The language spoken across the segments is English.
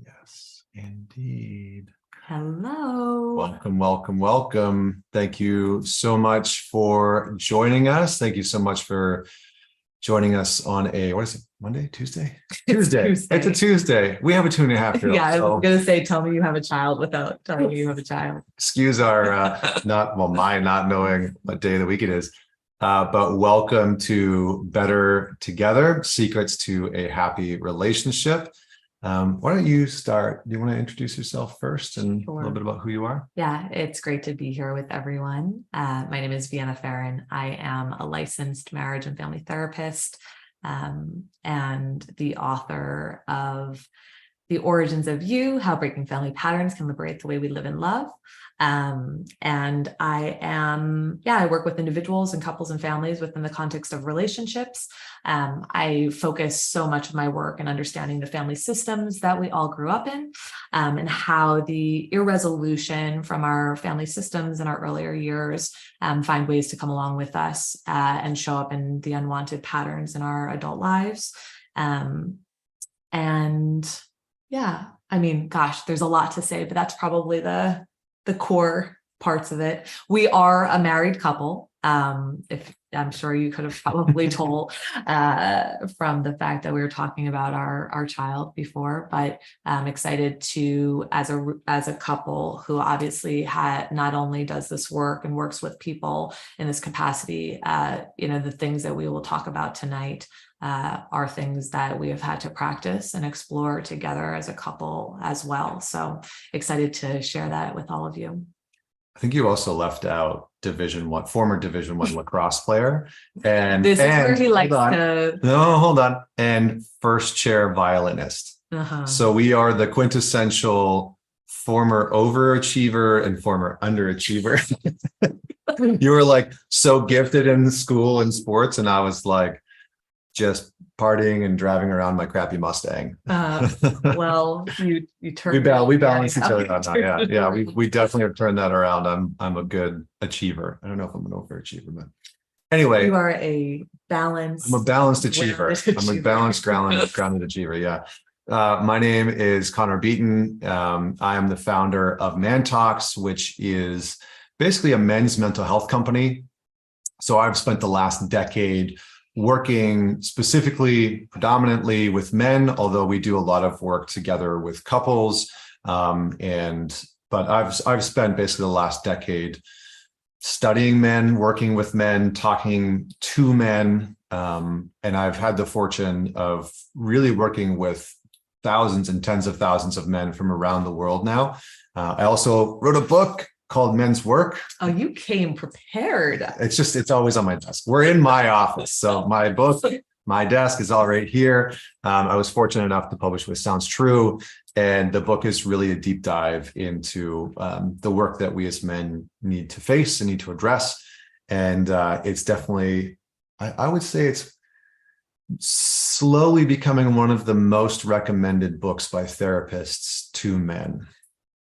Yes, indeed. Hello. Welcome, welcome, welcome. Thank you so much for joining us. Thank you so much for joining us on a, what is it, Monday, Tuesday? Tuesday. It's a Tuesday. We have a 2.5 year old. Yeah, I was going to say, tell me you have a child without telling me you have a child. Excuse our, my not knowing what day of the week it is. But welcome to Better Together, Secrets to a Happy Relationship. Why don't you start? Do you want to introduce yourself first and a little bit about who you are? Yeah, it's great to be here with everyone. My name is Vienna Pharaon. I am a licensed marriage and family therapist and the author of The Origins of You, How Breaking Family Patterns Can Liberate the Way We Live and Love. And I work with individuals and couples and families within the context of relationships. I focus so much of my work in understanding the family systems that we all grew up in, and how the irresolution from our family systems in our earlier years find ways to come along with us and show up in the unwanted patterns in our adult lives. There's a lot to say, but that's probably the core parts of it. We are a married couple. If I'm sure you could have probably told from the fact that we were talking about our child before, but I'm excited to, as a couple who obviously not only does this work and works with people in this capacity, the things that we will talk about tonight are things that we have had to practice and explore together as a couple as well. So excited to share that with all of you. I think you also left out former Division I lacrosse player. And this is where he likes to. No, hold on. And first chair violinist. So we are the quintessential former overachiever and former underachiever. You were like so gifted in school and sports, and I was like just partying and driving around my crappy Mustang. Well, you turned. We balance each other out now. Yeah. We definitely have turned that around. I'm a good achiever. I don't know if I'm an overachiever, but anyway, you are a balanced. I'm a balanced achiever. I'm a balanced grounded achiever. Yeah. My name is Connor Beaton. I am the founder of Man Talks, which is basically a men's mental health company. So I've spent the last decade working predominantly with men, although we do a lot of work together with couples. But I've spent basically the last decade studying men, working with men, talking to men. And I've had the fortune of really working with thousands and tens of thousands of men from around the world now. I also wrote a book called Men's Work. Oh, you came prepared. It's always on my desk. We're in my office. So my book, my desk is all right here. I was fortunate enough to publish with Sounds True. And the book is really a deep dive into the work that we as men need to face and need to address. And it's definitely, I would say it's slowly becoming one of the most recommended books by therapists to men.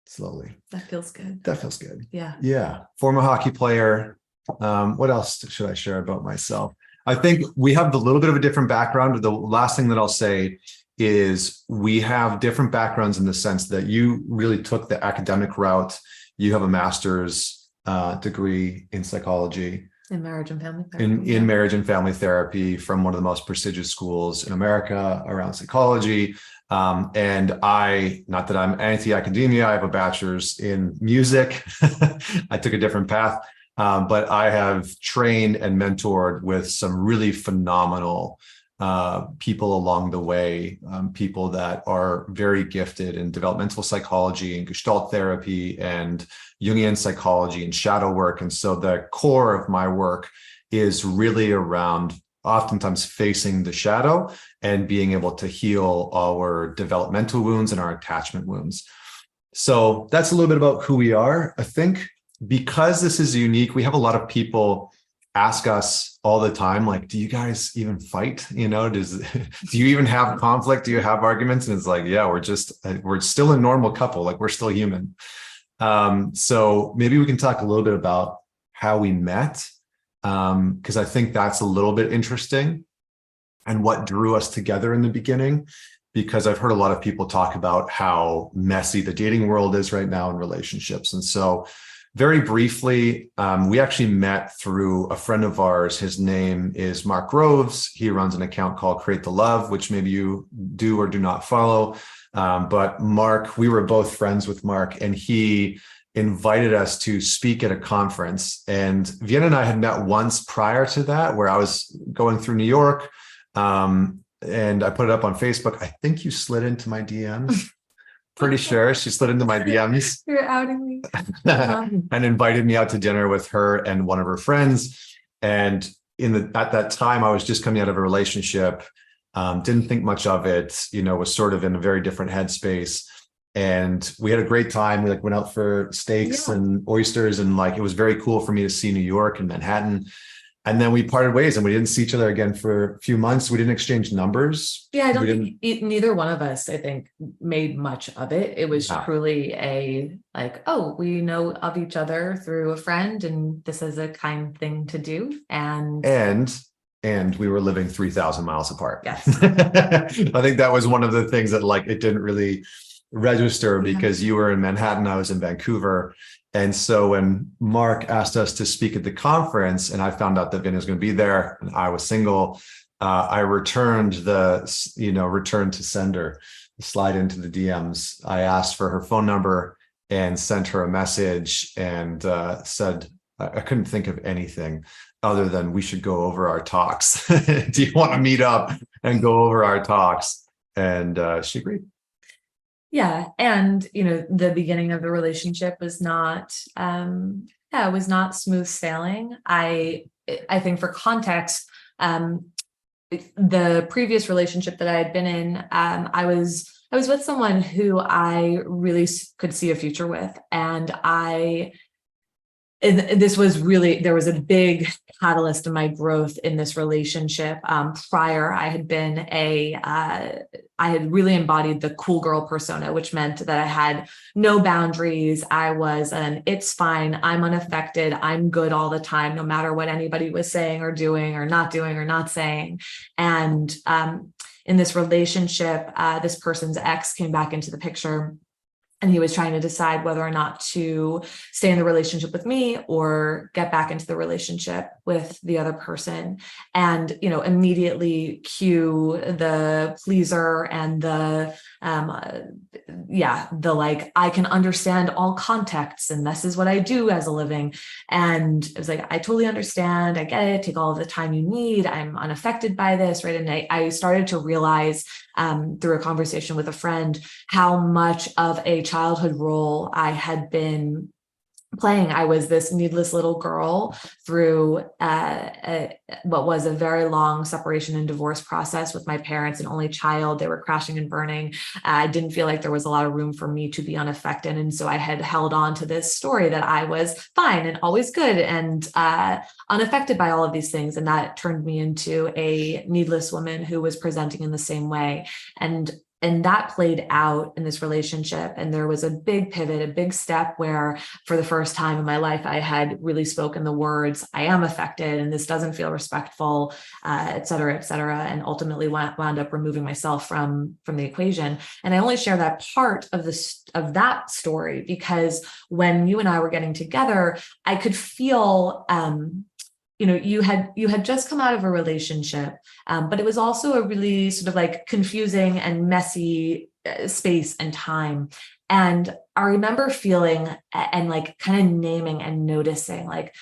Slowly. That feels good. That feels good. Yeah. Yeah. Former hockey player. What else should I share about myself? I think we have a little bit of a different background. The last thing that I'll say is we have different backgrounds in the sense that you really took the academic route. You have a master's degree in psychology. In marriage and family therapy. In marriage and family therapy from one of the most prestigious schools in America around psychology. And not that I'm anti-academia, I have a bachelor's in music. I took a different path, but I have trained and mentored with some really phenomenal people along the way, people that are very gifted in developmental psychology and Gestalt therapy and Jungian psychology and shadow work. And so the core of my work is really around oftentimes facing the shadow and being able to heal our developmental wounds and our attachment wounds. So that's a little bit about who we are. I think because this is unique, we have a lot of people ask us all the time, like, do you guys even fight? Do you even have conflict? Do you have arguments? And it's like, yeah, we're still a normal couple. Like we're still human. So maybe we can talk a little bit about how we met. Because I think that's a little bit interesting and what drew us together in the beginning, because I've heard a lot of people talk about how messy the dating world is right now in relationships. And so very briefly, we actually met through a friend of ours. His name is Mark Groves. He runs an account called Create the Love, which maybe you do or do not follow. But Mark, we were both friends with Mark, and he invited us to speak at a conference. And Vienna and I had met once prior to that, where I was going through New York. And I put it up on Facebook. I think you slid into my DMs. Pretty sure she slid into my DMs. You're outing me. And invited me out to dinner with her and one of her friends. And at that time, I was just coming out of a relationship. Didn't think much of it, was sort of in a very different headspace. And we had a great time. We went out for steaks and oysters, and it was very cool for me to see New York and Manhattan. And then we parted ways and we didn't see each other again for a few months. We didn't exchange numbers. Yeah, I don't think neither one of us, I think, made much of it. It was truly we know of each other through a friend, and this is a kind thing to do. And we were living 3,000 miles apart. Yes. I think that was one of the things that it didn't really register because you were in Manhattan, I was in Vancouver. And so when Mark asked us to speak at the conference, and I found out that Vienna was going to be there, and I was single, I returned to sender, slide into the DMs. I asked for her phone number and sent her a message and said, I couldn't think of anything other than we should go over our talks. Do you want to meet up and go over our talks? And she agreed. Yeah. And, the beginning of the relationship was not, it was not smooth sailing. I think for context, the previous relationship that I had been in, I was with someone who I really could see a future with. And this was really, there was a big catalyst in my growth in this relationship. Prior, I had really embodied the cool girl persona, which meant that I had no boundaries. I was it's fine, I'm unaffected, I'm good all the time, no matter what anybody was saying or doing or not saying. And in this relationship, this person's ex came back into the picture. And he was trying to decide whether or not to stay in the relationship with me or get back into the relationship with the other person. And, immediately cue the pleaser and the I can understand all contexts and this is what I do as a living. And it was like, I totally understand. I get it. Take all of the time you need. I'm unaffected by this. Right. And I started to realize through a conversation with a friend how much of a childhood role I had been playing. I was this needless little girl through what was a very long separation and divorce process with my parents, an only child. They were crashing and burning. I didn't feel like there was a lot of room for me to be unaffected. And so I had held on to this story that I was fine and always good and unaffected by all of these things. And that turned me into a needless woman who was presenting in the same way. And that played out in this relationship. And there was a big pivot, a big step where for the first time in my life, I had really spoken the words, I am affected and this doesn't feel respectful, et cetera, and ultimately wound up removing myself from the equation. And I only share that part of that story because when you and I were getting together, I could feel, you had just come out of a relationship, but it was also a really sort of like confusing and messy space and time. And I remember feeling and like kind of naming and noticing like,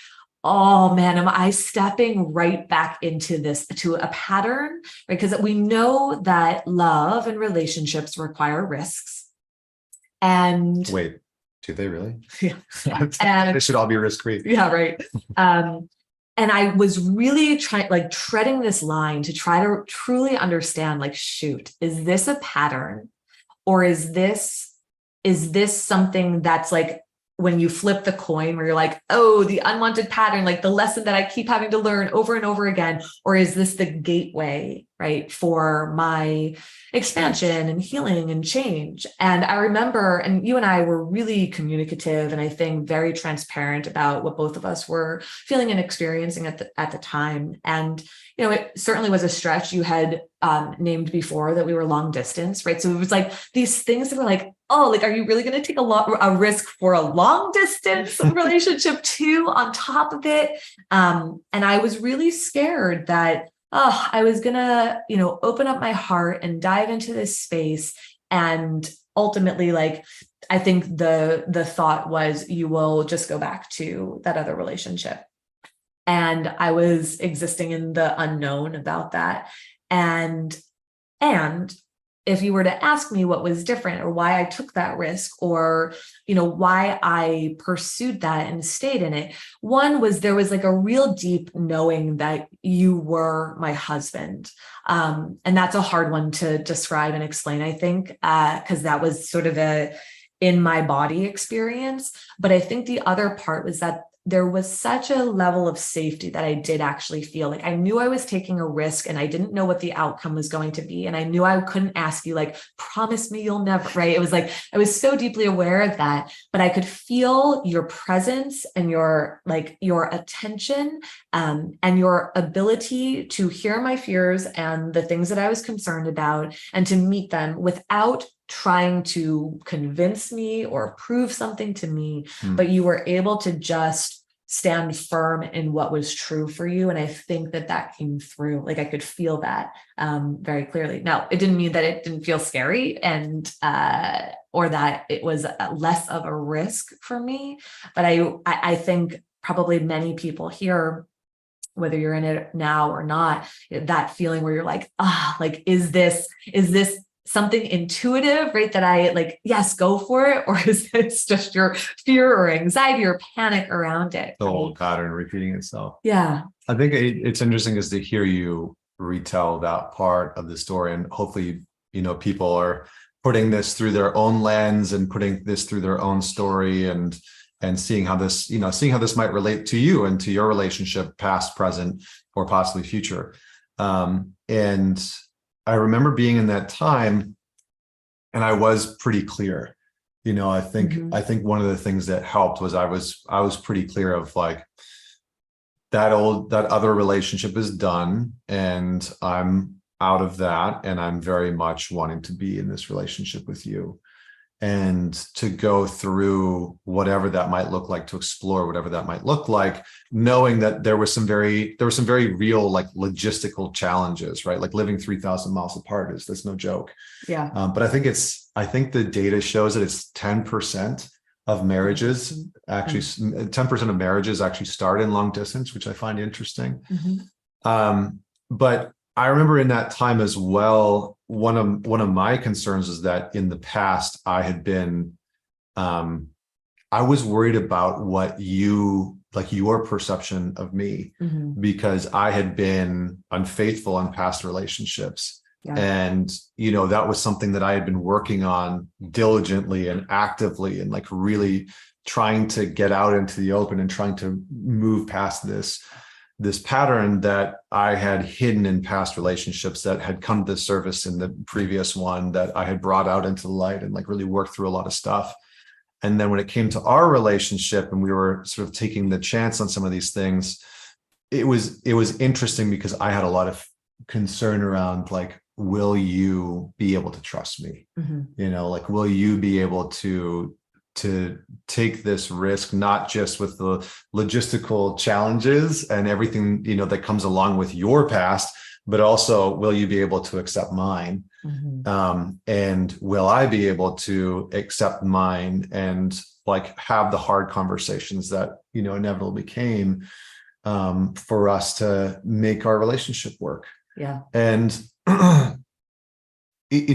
oh man, am I stepping right back into a pattern? Right? Because we know that love and relationships require risks. And wait, do they really? Yeah. And they should all be risk-free. Yeah, right. And I was really treading this line to try to truly understand, like, shoot, is this a pattern? Or is this something that's like when you flip the coin where you're like, oh, the unwanted pattern, like the lesson that I keep having to learn over and over again? Or is this the gateway, right, for my expansion and healing and change? And I remember, and you and I were really communicative and I think very transparent about what both of us were feeling and experiencing at the time. And, it certainly was a stretch. You had named before that we were long distance, right? So it was like these things that were like, oh, like, are you really going to take a risk for a long distance relationship too on top of it? And I was really scared that, I was going to, open up my heart and dive into this space. And ultimately, like, I think the thought was you will just go back to that other relationship. And I was existing in the unknown about that. And if you were to ask me what was different or why I took that risk or, why I pursued that and stayed in it, one was there was like a real deep knowing that you were my husband. And that's a hard one to describe and explain, I think, because that was sort of a in my body experience. But I think the other part was that there was such a level of safety that I did actually feel like I knew I was taking a risk and I didn't know what the outcome was going to be. And I knew I couldn't ask you, like, promise me you'll never, right? It was like, I was so deeply aware of that, but I could feel your presence and your attention and your ability to hear my fears and the things that I was concerned about and to meet them without trying to convince me or prove something to me, Hmm. but you were able to just stand firm in what was true for you. And I think that came through. Like I could feel that very clearly. Now, it didn't mean that it didn't feel scary and or that it was less of a risk for me. But I think probably many people here, whether you're in it now or not, that feeling where you're like, like, is this something intuitive, right? That I like, yes, go for it. Or is this just your fear or anxiety or panic around it? The old pattern repeating itself. Yeah. I think it's interesting is to hear you retell that part of the story, and hopefully, people are putting this through their own lens and putting this through their own story and seeing how this, seeing how this might relate to you and to your relationship, past, present, or possibly future. And I remember being in that time, and I was pretty clear. I think one of the things that helped was I was pretty clear of like that other relationship is done, and I'm out of that, and I'm very much wanting to be in this relationship with you, and to go through whatever that might look like, to explore whatever that might look like, knowing that there were some very real like logistical challenges, right? Like living 3,000 miles apart that's no joke. Yeah. But I think the data shows that it's 10% of marriages actually 10% of marriages actually start in long distance, which I find interesting. But I remember in that time as well, one of my concerns is that in the past I had been, I was worried about what your perception of me, because I had been unfaithful in past relationships. Yeah. And, that was something that I had been working on diligently and actively and like really trying to get out into the open and trying to move past this pattern that I had hidden in past relationships that had come to the surface in the previous one, that I had brought out into the light and like really worked through a lot of stuff. And then when it came to our relationship and we were sort of taking the chance on some of these things, it was interesting because I had a lot of concern around like, will you be able to trust me? Like, will you be able to take this risk, not just with the logistical challenges and everything, that comes along with your past, but also will you be able to accept mine? And will I be able to accept mine and like have the hard conversations that, inevitably came for us to make our relationship work? Yeah. And,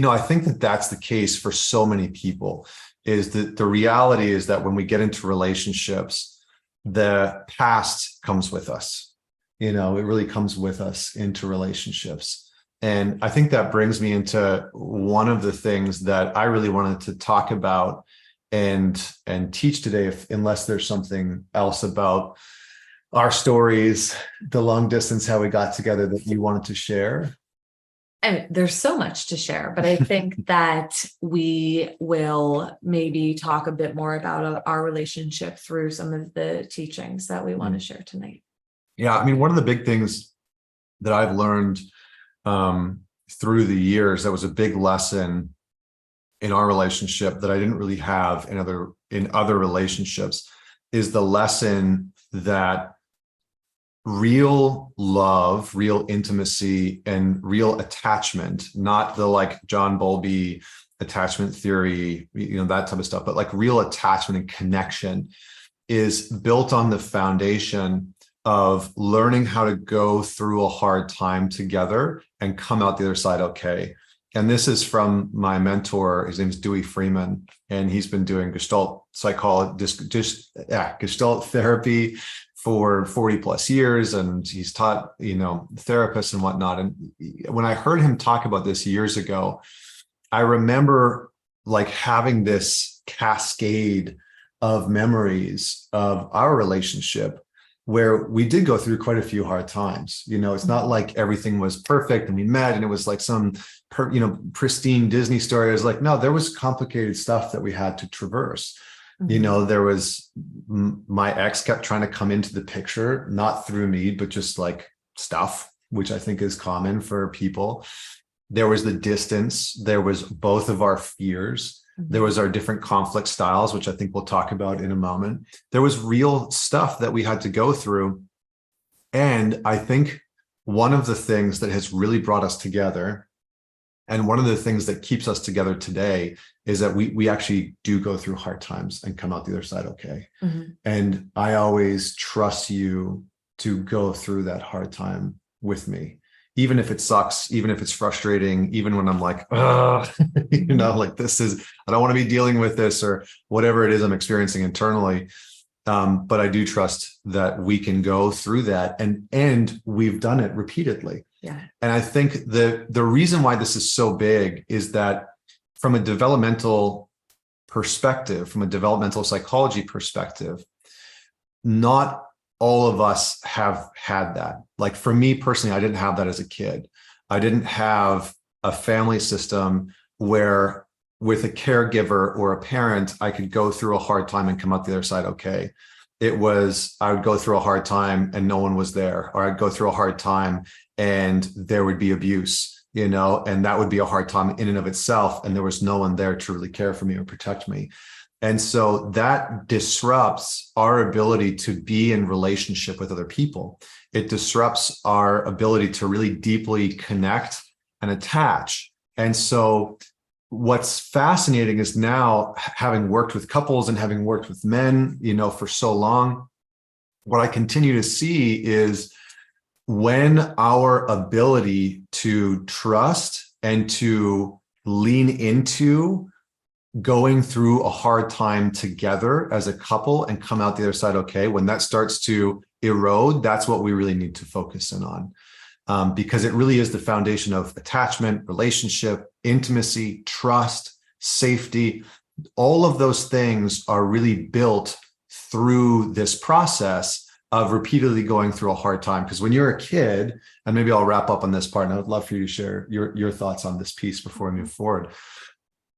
I think that that's the case for so many people, is that the reality is that when we get into relationships, the past comes with us. It really comes with us into relationships. And I think that brings me into one of the things that I really wanted to talk about and teach today, unless there's something else about our stories, the long distance, how we got together, that you wanted to share. And there's so much to share, but I think that we will maybe talk a bit more about our relationship through some of the teachings that we want to share tonight. Yeah, I mean, one of the big things that I've learned through the years, that was a big lesson in our relationship that I didn't really have in other relationships, is the lesson that real love, real intimacy, and real attachment, not the like John Bowlby attachment theory, that type of stuff, but like real attachment and connection is built on the foundation of learning how to go through a hard time together and come out the other side okay. And this is from my mentor. His name is Dewey Freeman, and he's been doing Gestalt psychology, Gestalt therapy for 40 plus years. And he's taught, therapists and whatnot. And when I heard him talk about this years ago, I remember like having this cascade of memories of our relationship where we did go through quite a few hard times. It's not like everything was perfect and we met and it was like some, pristine Disney story. It was like, no, there was complicated stuff that we had to traverse. There was, my ex kept trying to come into the picture, not through me, but just like stuff, which I think is common for people. There was the distance. There was both of our fears. There was our different conflict styles, which I think we'll talk about in a moment. There was real stuff that we had to go through. And I think one of the things that has really brought us together, and one of the things that keeps us together today, is that we actually do go through hard times and come out the other side okay. And I always trust you to go through that hard time with me, even if it sucks, even if it's frustrating, even when I'm like, ugh, like I don't want to be dealing with this or whatever it is I'm experiencing internally. But I do trust that we can go through that, and we've done it repeatedly. Yeah. And I think the reason why this is so big is that from a developmental perspective, from a developmental psychology perspective, not all of us have had that. Like for me personally, I didn't have that as a kid. I didn't have a family system where with a caregiver or a parent, I could go through a hard time and come out the other side okay. It was, I would go through a hard time and no one was there, or I'd go through a hard time and there would be abuse, and that would be a hard time in and of itself. And there was no one there to really care for me or protect me. And so that disrupts our ability to be in relationship with other people. It disrupts our ability to really deeply connect and attach. And so what's fascinating is now, having worked with couples and having worked with men, for so long, what I continue to see is when our ability to trust and to lean into going through a hard time together as a couple and come out the other side okay, when that starts to erode, that's what we really need to focus in on. Because it really is the foundation of attachment, relationship, intimacy, trust, safety. All of those things are really built through this process of repeatedly going through a hard time. Because when you're a kid, and maybe I'll wrap up on this part, and I would love for you to share your thoughts on this piece before we move forward.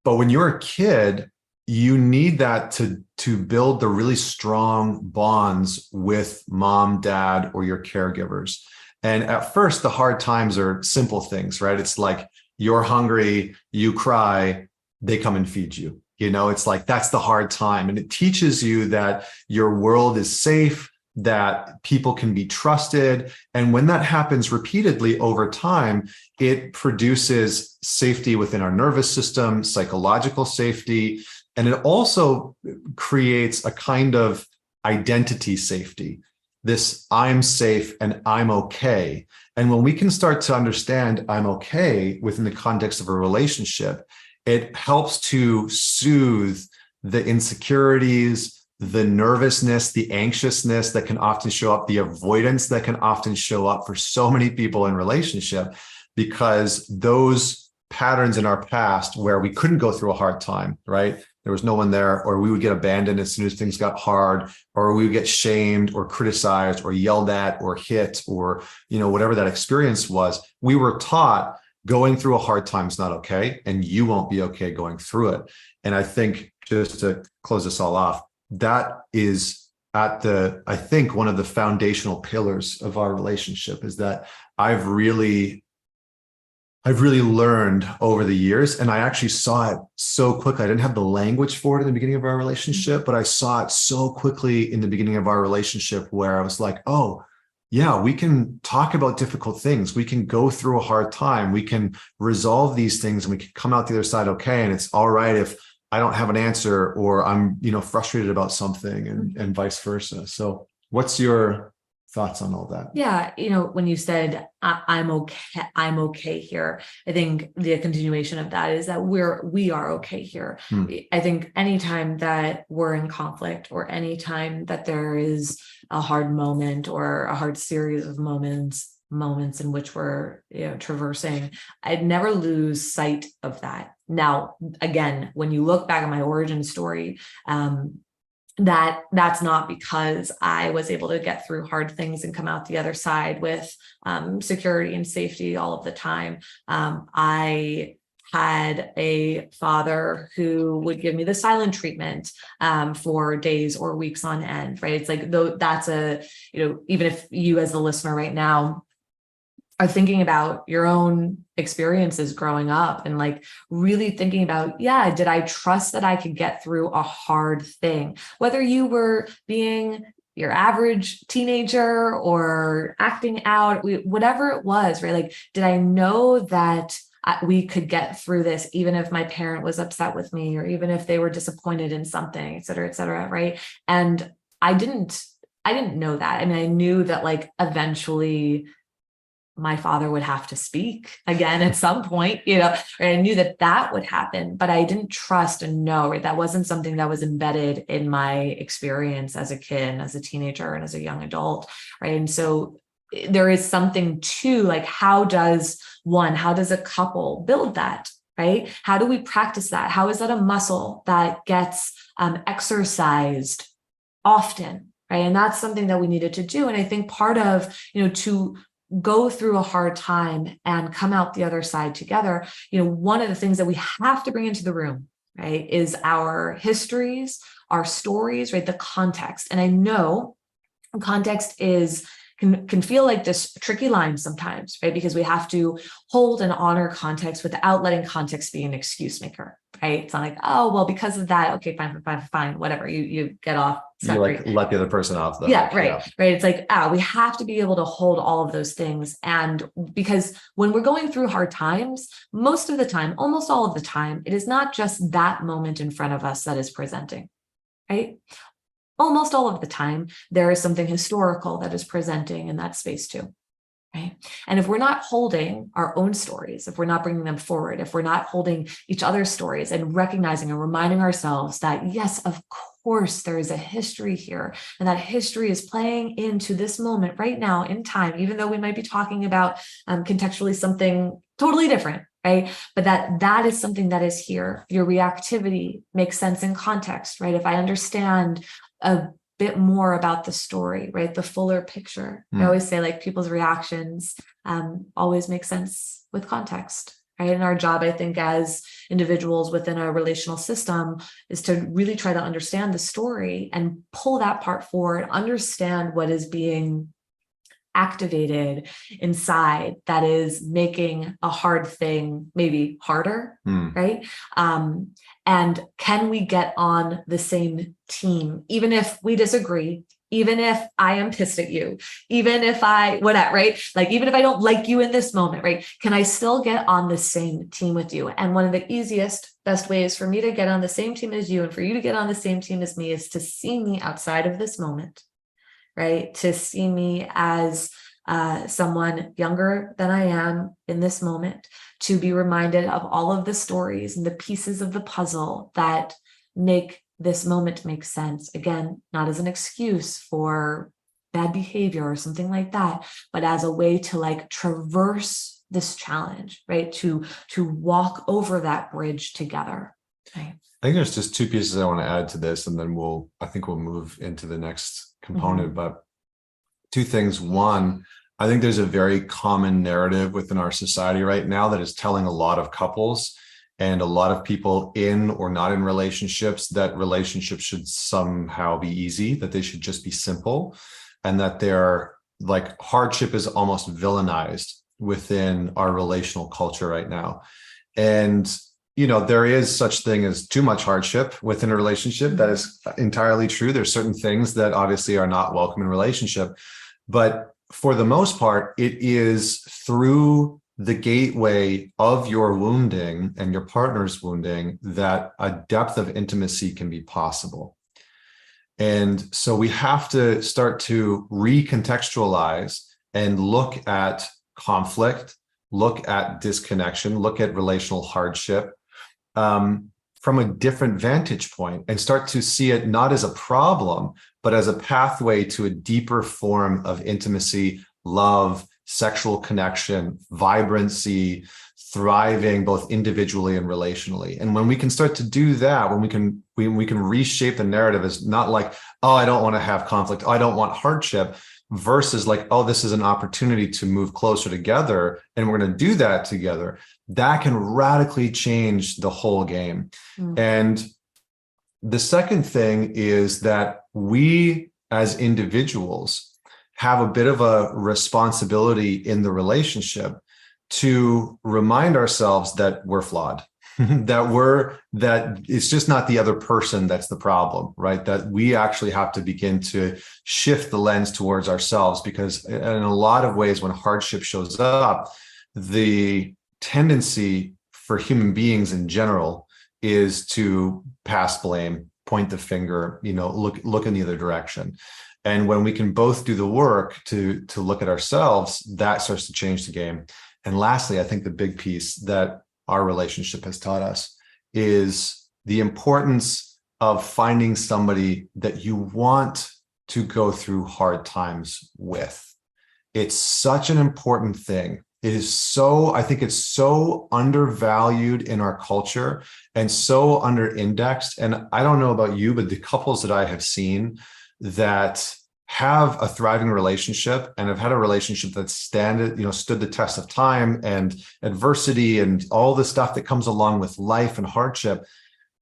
But when you're a kid, you need that to build the really strong bonds with mom, dad, or your caregivers. And at first, the hard times are simple things, right? It's like you're hungry, you cry, they come and feed you. It's like that's the hard time. And it teaches you that your world is safe, that people can be trusted. And when that happens repeatedly over time, it produces safety within our nervous system, psychological safety. And it also creates a kind of identity safety. This I'm safe and I'm okay. And when we can start to understand I'm okay within the context of a relationship, it helps to soothe the insecurities, the nervousness, the anxiousness that can often show up, the avoidance that can often show up for so many people in relationship, because those patterns in our past where we couldn't go through a hard time, right? There was no one there, or we would get abandoned as soon as things got hard, or we would get shamed or criticized or yelled at or hit, or, whatever that experience was. We were taught going through a hard time is not okay, and you won't be okay going through it. And I think, just to close this all off, that is I think one of the foundational pillars of our relationship, is that I've really learned over the years, and I actually saw it so quickly. I didn't have the language for it in the beginning of our relationship, but I saw it so quickly in the beginning of our relationship, where I was like, oh, yeah, we can talk about difficult things. We can go through a hard time. We can resolve these things, and we can come out the other side okay. And it's all right if I don't have an answer, or I'm, frustrated about something, and vice versa. So what's your thoughts on all that? Yeah. When you said I'm okay here, I think the continuation of that is that we are okay here. I think anytime that we're in conflict, or anytime that there is a hard moment or a hard series of moments in which we're traversing, I'd never lose sight of that. Now, again, when you look back at my origin story, that's not because I was able to get through hard things and come out the other side with security and safety all of the time. I had a father who would give me the silent treatment for days or weeks on end, right? It's like, though, that's even if you as the listener right now are thinking about your own experiences growing up and like really thinking about, yeah, did I trust that I could get through a hard thing? Whether you were being your average teenager or acting out, whatever it was, right? Like, did I know that we could get through this, even if my parent was upset with me, or even if they were disappointed in something, et cetera, right? And I didn't know that. I mean, I knew that like eventually my father would have to speak again at some point, you know, I knew that that would happen, but I didn't trust and know, right? That wasn't something that was embedded in my experience as a kid, and as a teenager, and as a young adult, right? And so there is something to like, how does a couple build that, right? How do we practice that? How is that a muscle that gets exercised often, right? And that's something that we needed to do. And I think part of, you know, to go through a hard time and come out the other side together, you know, one of the things that we have to bring into the room, right, is our histories, our stories, right, the context. And I know context can feel like this tricky line sometimes, right? Because we have to hold and honor context without letting context be an excuse maker, right? It's not like, oh, well, because of that, okay, fine, whatever. You get off. You like let the other person off though. Yeah, right. It's like, we have to be able to hold all of those things. And because when we're going through hard times, most of the time, almost all of the time, it is not just that moment in front of us that is presenting, right? Almost all of the time, there is something historical that is presenting in that space too, right? And if we're not holding our own stories, if we're not bringing them forward, if we're not holding each other's stories and recognizing and reminding ourselves that, yes, of course, there is a history here, and that history is playing into this moment right now in time, even though we might be talking about contextually something totally different, right? But that is something that is here. Your reactivity makes sense in context, right? If I understand a bit more about the story, right? The fuller picture. I always say like people's reactions always make sense with context, right? And our job, I think, as individuals within a relational system is to really try to understand the story and pull that part forward, understand what is being activated inside that is making a hard thing maybe harder, right? And can we get on the same team, even if we disagree, even if I am pissed at you, even if whatever, right? Like, even if I don't like you in this moment, right? Can I still get on the same team with you? And one of the easiest, best ways for me to get on the same team as you and for you to get on the same team as me is to see me outside of this moment, right? To see me as someone younger than I am in this moment, to be reminded of all of the stories and the pieces of the puzzle that make this moment make sense. Again, not as an excuse for bad behavior or something like that, but as a way to like traverse this challenge, right? To walk over that bridge together. Right? I think there's just two pieces I want to add to this, and then I think we'll move into the next component. But two things. One, I think there's a very common narrative within our society right now that is telling a lot of couples and a lot of people in or not in relationships that relationships should somehow be easy, that they should just be simple, and that they're like hardship is almost villainized within our relational culture right now. And you know, there is such thing as too much hardship within a relationship. That is entirely true. There's certain things that obviously are not welcome in relationship, but for the most part, it is through the gateway of your wounding and your partner's wounding that a depth of intimacy can be possible. And so we have to start to recontextualize and look at conflict, look at disconnection, look at relational hardship from a different vantage point, and start to see it not as a problem, but as a pathway to a deeper form of intimacy, love, sexual connection, vibrancy, thriving both individually and relationally. And when we can start to do that, when we can reshape the narrative as not like, oh, I don't want to have conflict, oh, I don't want hardship, versus like, oh, this is an opportunity to move closer together, and we're going to do that together, that can radically change the whole game. And the second thing is that we as individuals have a bit of a responsibility in the relationship to remind ourselves that we're flawed, that it's just not the other person that's the problem, right? That we actually have to begin to shift the lens towards ourselves, because in a lot of ways, when hardship shows up, the tendency for human beings in general is to pass blame, point the finger, look in the other direction. And when we can both do the work to look at ourselves, that starts to change the game. And lastly, I think the big piece that our relationship has taught us is the importance of finding somebody that you want to go through hard times with. It's such an important thing. I think it's so undervalued in our culture and so under-indexed. And I don't know about you, but the couples that I have seen that have a thriving relationship and have had a relationship that stood the test of time and adversity and all the stuff that comes along with life and hardship,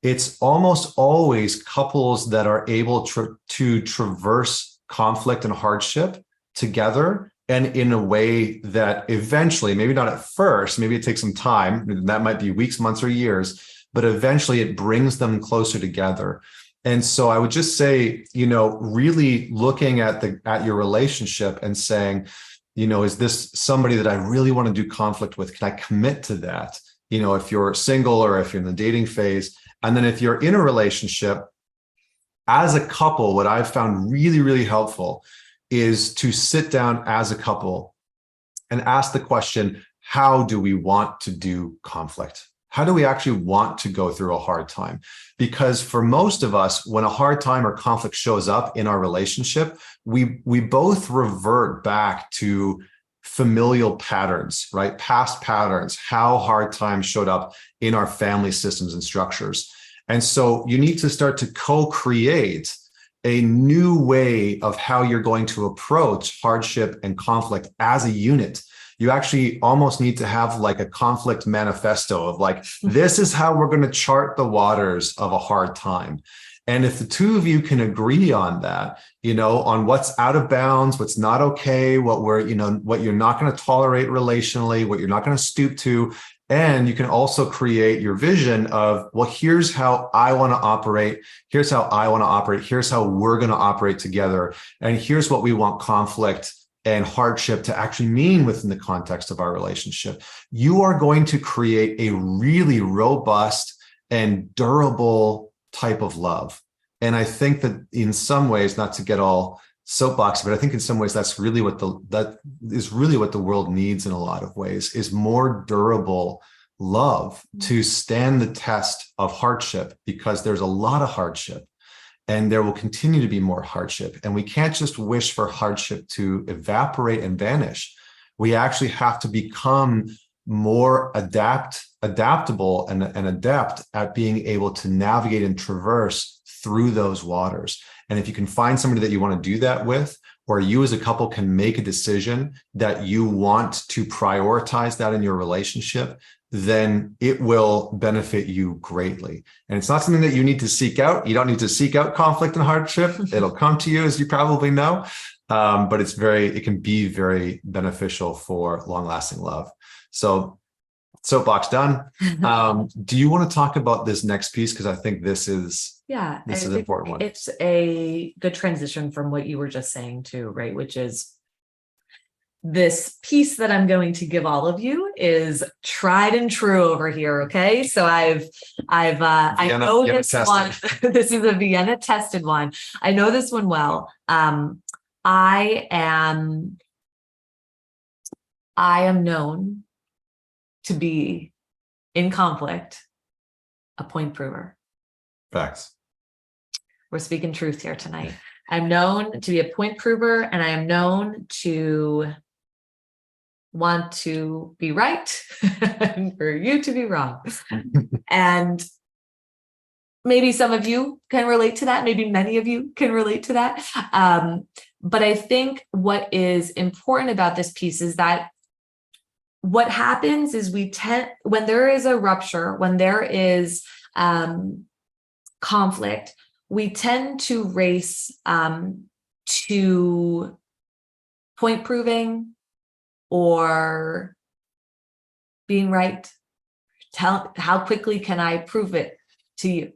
it's almost always couples that are able to traverse conflict and hardship together, and in a way that eventually, maybe not at first, maybe it takes some time, that might be weeks, months, or years, but eventually it brings them closer together. And so I would just say, really looking at your relationship and saying, is this somebody that I really want to do conflict with? Can I commit to that? If you're single or if you're in the dating phase. And then if you're in a relationship, as a couple, what I've found really, really helpful is to sit down as a couple and ask the question, how do we want to do conflict? How do we actually want to go through a hard time? Because for most of us, when a hard time or conflict shows up in our relationship, we both revert back to familial patterns, right? Past patterns, how hard times showed up in our family systems and structures. And so you need to start to co-create a new way of how you're going to approach hardship and conflict as a unit. You actually almost need to have like a conflict manifesto of like, this is how we're going to chart the waters of a hard time. And if the two of you can agree on that, on what's out of bounds, what's not okay, what you're not going to tolerate relationally, what you're not going to stoop to, and you can also create your vision of, well, here's how I want to operate. Here's how I want to operate. Here's how we're going to operate together. And here's what we want conflict and hardship to actually mean within the context of our relationship. You are going to create a really robust and durable type of love. And I think that in some ways, not to get all soapbox, but I think in some ways that is really what the world needs in a lot of ways, is more durable love to stand the test of hardship, because there's a lot of hardship and there will continue to be more hardship. And we can't just wish for hardship to evaporate and vanish. We actually have to become more adaptable and adept at being able to navigate and traverse through those waters. And if you can find somebody that you want to do that with, or you as a couple can make a decision that you want to prioritize that in your relationship, then it will benefit you greatly. And it's not something that you need to seek out. You don't need to seek out conflict and hardship. It'll come to you, as you probably know. But it can be very beneficial for long-lasting love. So soapbox done. Do you want to talk about this next piece? Because I think this is an important one. It's a good transition from what you were just saying too, right? Which is this piece that I'm going to give all of you is tried and true over here. Okay. So I know this one, this is a Vienna tested one. I know this one well. I am known to be in conflict, a point prover. Facts. We're speaking truth here tonight. I'm known to be a point prover, and I am known to want to be right and for you to be wrong. And maybe some of you can relate to that. Maybe many of you can relate to that. But I think what is important about this piece is that what happens is when there is a rupture, when there is conflict, we tend to race to point proving or being right? How quickly can I prove it to you?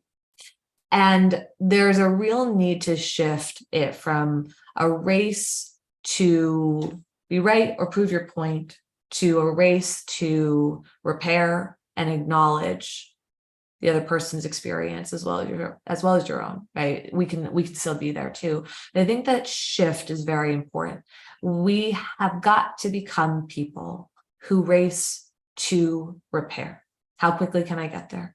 And there's a real need to shift it from a race to be right or prove your point to a race to repair and acknowledge the other person's experience as well as your own, right? We can still be there too. And I think that shift is very important. We have got to become people who race to repair. How quickly can I get there?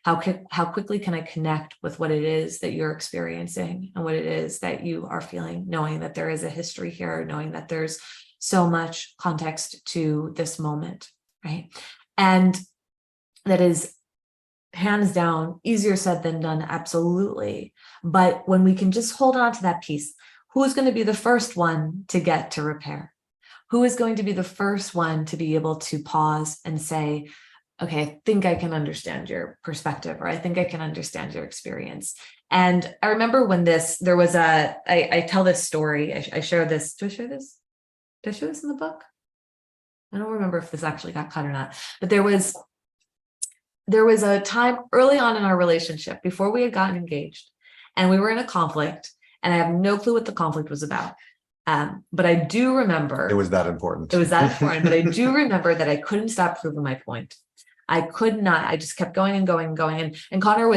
How quickly can I connect with what it is that you're experiencing and what it is that you are feeling, knowing that there is a history here, knowing that there's so much context to this moment, right? And that is hands down easier said than done, absolutely. But when we can just hold on to that piece, who is going to be the first one to get to repair? Who is going to be the first one to be able to pause and say, okay, I think I can understand your perspective, or I think I can understand your experience. And I remember when I tell this story, I share this. Do I share this? Did I share this in the book? I don't remember if this actually got cut or not, but there was a time early on in our relationship before we had gotten engaged, and we were in a conflict, and I have no clue what the conflict was about. But I do remember it was that important. It was that important, but I do remember that I couldn't stop proving my point. I could not. I just kept going and going and going. And Connor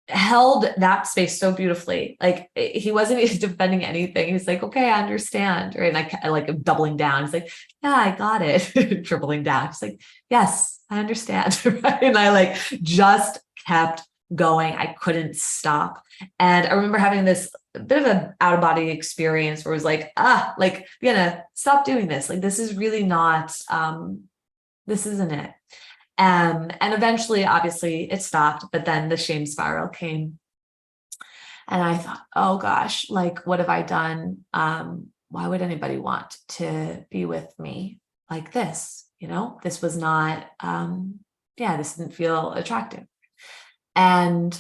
held that space so beautifully. Like, he wasn't even defending anything. He was like, okay, I understand. Right. And I like doubling down. He's like, yeah, I got it. Tripling down. He's like, yes, I understand. Right. And I like just kept going. I couldn't stop. And I remember having this bit of an out of body experience where it was like, Vienna, stop doing this. Like, this is really not, this isn't it. And eventually, obviously, it stopped, but then the shame spiral came. And I thought, oh gosh, like, what have I done? Why would anybody want to be with me like this? You know, this was not, this didn't feel attractive. And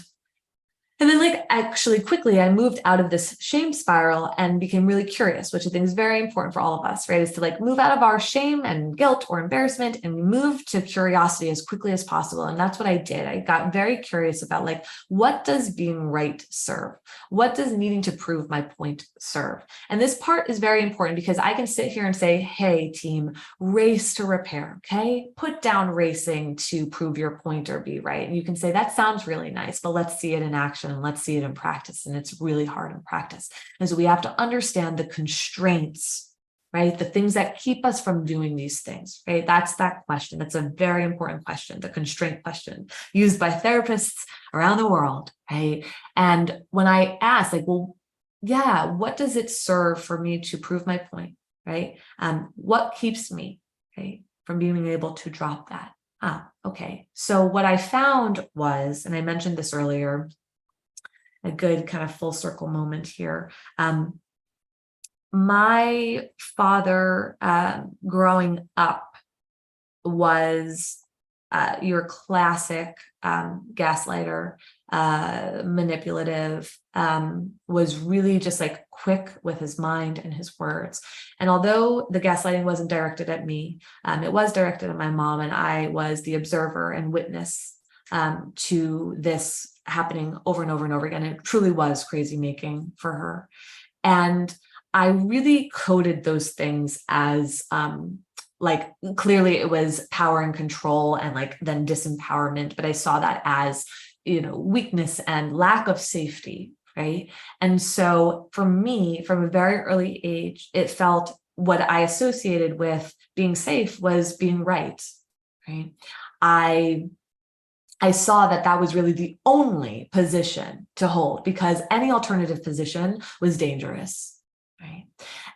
then, like, actually quickly, I moved out of this shame spiral and became really curious, which I think is very important for all of us, right? Is to like move out of our shame and guilt or embarrassment and move to curiosity as quickly as possible. And that's what I did. I got very curious about, like, what does being right serve? What does needing to prove my point serve? And this part is very important because I can sit here and say, hey, team, race to repair, okay? Put down racing to prove your point or be right. And you can say, that sounds really nice, but let's see it in action. And let's see it in practice. And it's really hard in practice. And so we have to understand the constraints, right? The things that keep us from doing these things, right? That's that question. That's a very important question, the constraint question used by therapists around the world, right? And when I ask, like, well, yeah, what does it serve for me to prove my point, right? What keeps me, right, from being able to drop that? Okay. So what I found was, and I mentioned this earlier, a good kind of full circle moment here. My father, growing up, was your classic gaslighter, manipulative, was really just like quick with his mind and his words. And although the gaslighting wasn't directed at me, it was directed at my mom, and I was the observer and witness to this happening over and over and over again. It truly was crazy making for her. And I really coded those things as like, clearly it was power and control and like then disempowerment, but I saw that as, you know, weakness and lack of safety, right? And so for me, from a very early age, it felt what I associated with being safe was being right, right? I saw that that was really the only position to hold because any alternative position was dangerous, right?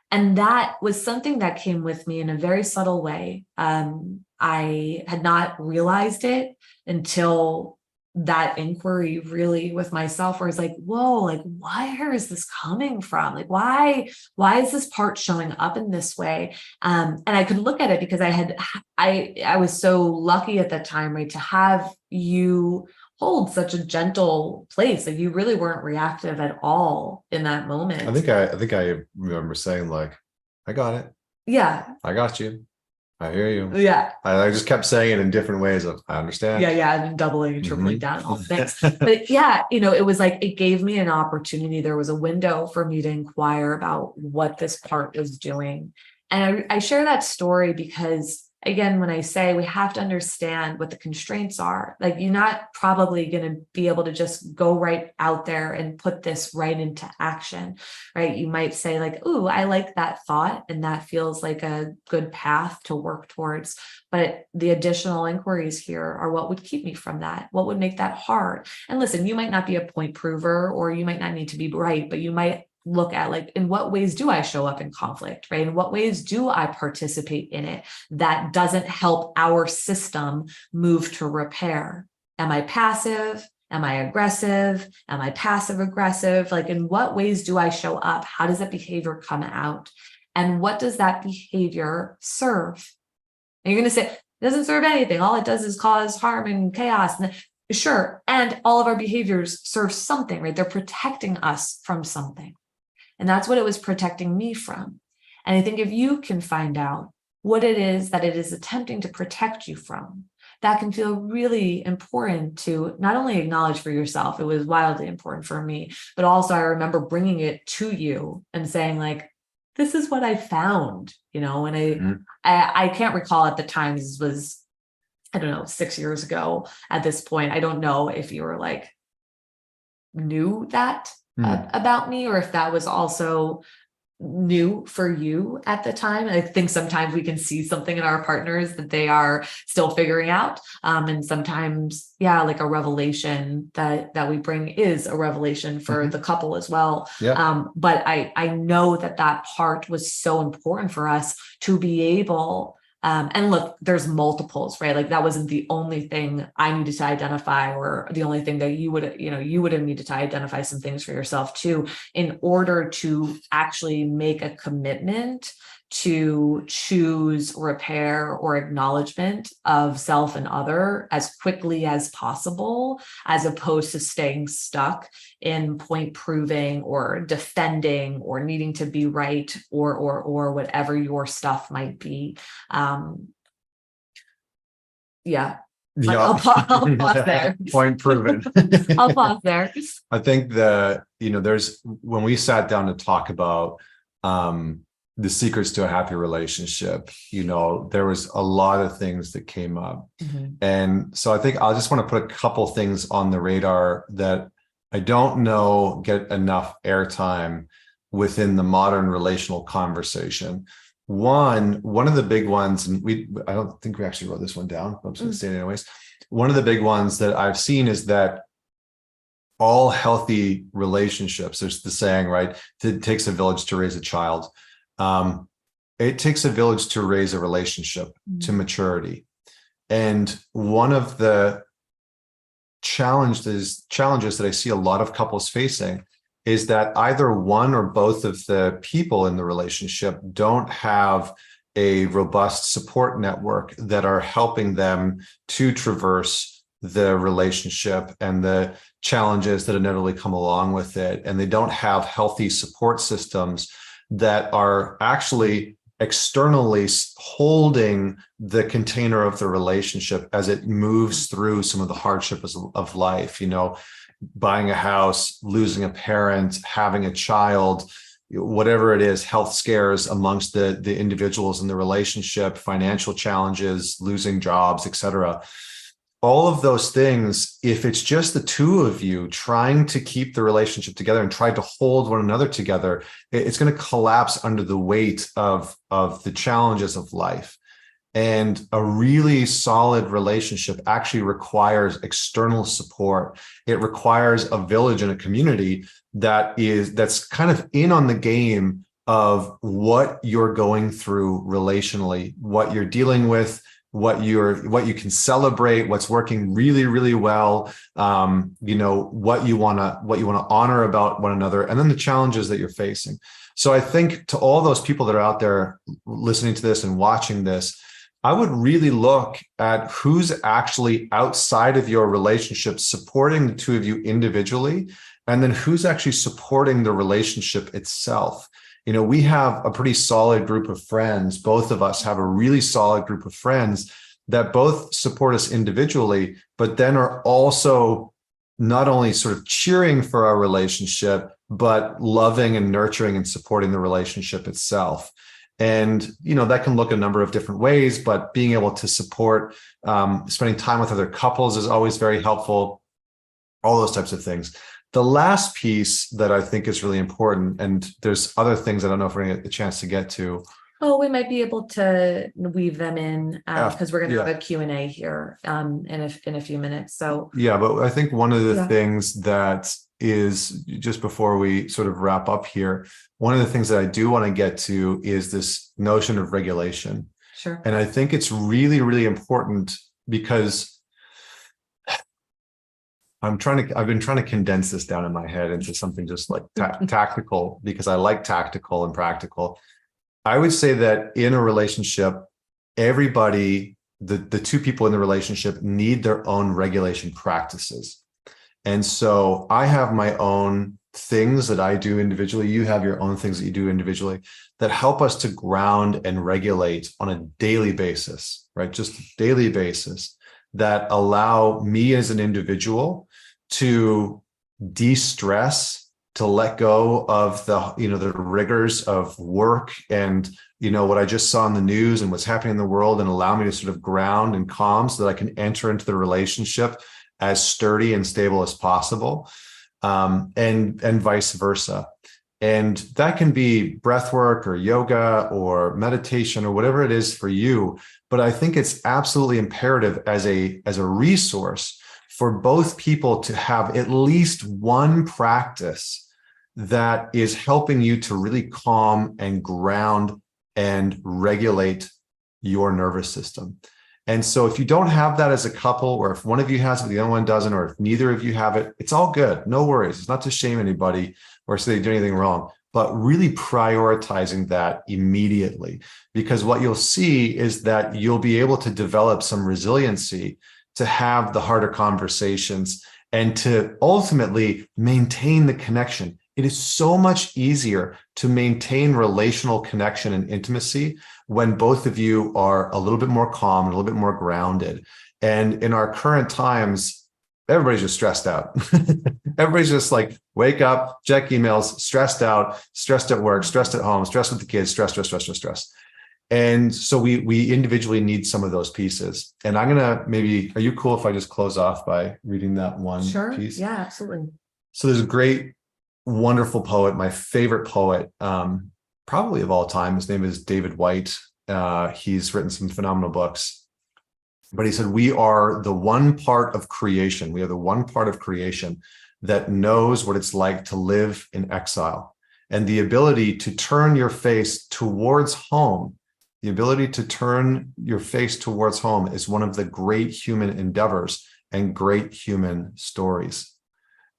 And that was something that came with me in a very subtle way. I had not realized it until that inquiry really with myself, where it's like, whoa, like, where is this coming from? Like, why is this part showing up in this way? And I could look at it because I was so lucky at that time, right, to have you hold such a gentle place. Like, you really weren't reactive at all in that moment. I think I remember saying, like, I got it. Yeah. I got you. I hear you. Yeah. I just kept saying it in different ways of, I understand. Yeah. And doubling and tripling down all things. But yeah, it was like, it gave me an opportunity. There was a window for me to inquire about what this part was doing. And I share that story because, again, when I say we have to understand what the constraints are, like you're not probably going to be able to just go right out there and put this right into action, right? You might say like, ooh, I like that thought. And that feels like a good path to work towards. But the additional inquiries here are what would keep me from that? What would make that hard? And listen, you might not be a point prover, or you might not need to be right, but you might look at like, in what ways do I show up in conflict, right? In what ways do I participate in it that doesn't help our system move to repair? Am I passive? Am I aggressive? Am I passive aggressive? Like, in what ways do I show up? How does that behavior come out? And what does that behavior serve? And you're going to say, it doesn't serve anything. All it does is cause harm and chaos. And sure. And all of our behaviors serve something, right? They're protecting us from something. And that's what it was protecting me from. And I think if you can find out what it is that it is attempting to protect you from, that can feel really important to not only acknowledge for yourself, it was wildly important for me, but also I remember bringing it to you and saying like, this is what I found, and I can't recall at the time, this was, I don't know, 6 years ago at this point. I don't know if you were like, knew that about me, or if that was also new for you at the time. I think sometimes we can see something in our partners that they are still figuring out. And sometimes, like a revelation that we bring is a revelation for the couple as well. Yeah. But I know that part was so important for us to be able. And look, there's multiples, right? Like that wasn't the only thing I needed to identify, or the only thing that you would have needed to identify some things for yourself too, in order to actually make a commitment to choose repair or acknowledgement of self and other as quickly as possible, as opposed to staying stuck in point proving or defending or needing to be right or whatever your stuff might be. I'll pause there. Point proven. I'll pause there. I think there's, when we sat down to talk about the secrets to a happy relationship, there was a lot of things that came up. And so I think I'll just want to put a couple things on the radar that I don't know get enough airtime within the modern relational conversation. One of the big ones, and I don't think we actually wrote this one down, but I'm just going to say it anyways. One of the big ones that I've seen is that all healthy relationships, there's the saying, right? It takes a village to raise a child. It takes a village to raise a relationship to maturity. And one of the challenges that I see a lot of couples facing is that either one or both of the people in the relationship don't have a robust support network that are helping them to traverse the relationship and the challenges that inevitably come along with it. And they don't have healthy support systems that are actually externally holding the container of the relationship as it moves through some of the hardships of life, buying a house, losing a parent, having a child, whatever it is, health scares amongst the individuals in the relationship, financial challenges, losing jobs, etc. All of those things, if it's just the two of you trying to keep the relationship together and try to hold one another together, it's going to collapse under the weight of the challenges of life. And a really solid relationship actually requires external support. It requires a village and a community that's kind of in on the game of what you're going through relationally, what you're dealing with, what you can celebrate, what's working really, really well, what you want to honor about one another, and then the challenges that you're facing. So I think to all those people that are out there listening to this and watching this, I would really look at who's actually outside of your relationship supporting the two of you individually, and then who's actually supporting the relationship itself. we have a pretty solid group of friends. Both of us have a really solid group of friends that both support us individually, but then are also not only sort of cheering for our relationship, but loving and nurturing and supporting the relationship itself. And, that can look a number of different ways, but being able to support, spending time with other couples is always very helpful, all those types of things. The last piece that I think is really important, and there's other things I don't know if we're going to get the chance to get to. Oh, we might be able to weave them in because we're going to have a Q&A here in a few minutes. So yeah, but I think one of the things that is, just before we sort of wrap up here, one of the things that I do want to get to is this notion of regulation. Sure. And I think it's really, really important because I've been trying to condense this down in my head into something just like tactical, because I like tactical and practical. I would say that in a relationship, everybody, the two people in the relationship need their own regulation practices. And so I have my own things that I do individually. You have your own things that you do individually that help us to ground and regulate on a daily basis, right? Just a daily basis that allow me as an individual to de-stress, to let go of the rigors of work and what I just saw in the news and what's happening in the world, and allow me to sort of ground and calm so that I can enter into the relationship as sturdy and stable as possible, and vice versa. And that can be breath work or yoga or meditation or whatever it is for you. But I think it's absolutely imperative as a resource for both people to have at least one practice that is helping you to really calm and ground and regulate your nervous system. And so if you don't have that as a couple, or if one of you has it, the other one doesn't, or if neither of you have it, it's all good. No worries. It's not to shame anybody or say they do anything wrong, but really prioritizing that immediately, because what you'll see is that you'll be able to develop some resiliency to have the harder conversations and to ultimately maintain the connection. It is so much easier to maintain relational connection and intimacy when both of you are a little bit more calm, a little bit more grounded. And in our current times, everybody's just stressed out. Everybody's just like, wake up, check emails, stressed out, stressed at work, stressed at home, stressed with the kids, stress. And so we individually need some of those pieces. And I'm going to are you cool if I just close off by reading that one piece? Yeah, absolutely. So there's a great, wonderful poet, my favorite poet, probably of all time. His name is David White. He's written some phenomenal books. But he said, we are the one part of creation. We are the one part of creation that knows what it's like to live in exile. And the ability to turn your face towards home, is one of the great human endeavors and great human stories.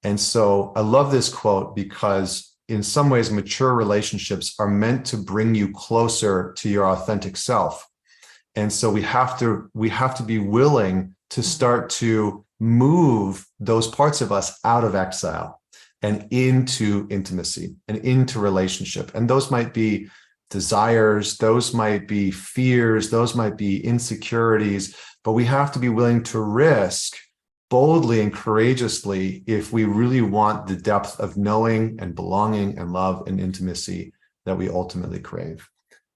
And so I love this quote because in some ways, mature relationships are meant to bring you closer to your authentic self. And so we have to be willing to start to move those parts of us out of exile and into intimacy and into relationship. And those might be desires, those might be fears, those might be insecurities, but we have to be willing to risk boldly and courageously if we really want the depth of knowing and belonging and love and intimacy that we ultimately crave.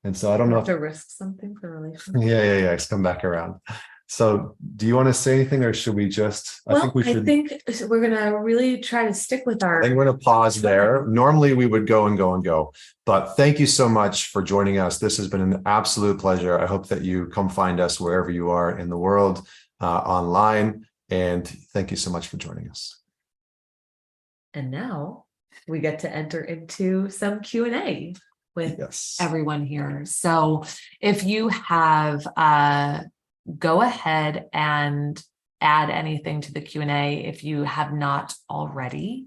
And so I don't know if to risk something for a relationship. Yeah. It's come back around. So do you want to say anything, or should we just, I think we're going to really try to stick with I think we're going to pause there. Normally we would go, but thank you so much for joining us. This has been an absolute pleasure. I hope that you come find us wherever you are in the world, online. And thank you so much for joining us. And now we get to enter into some Q&A with everyone here. So if you have, go ahead and add anything to the Q&A if you have not already.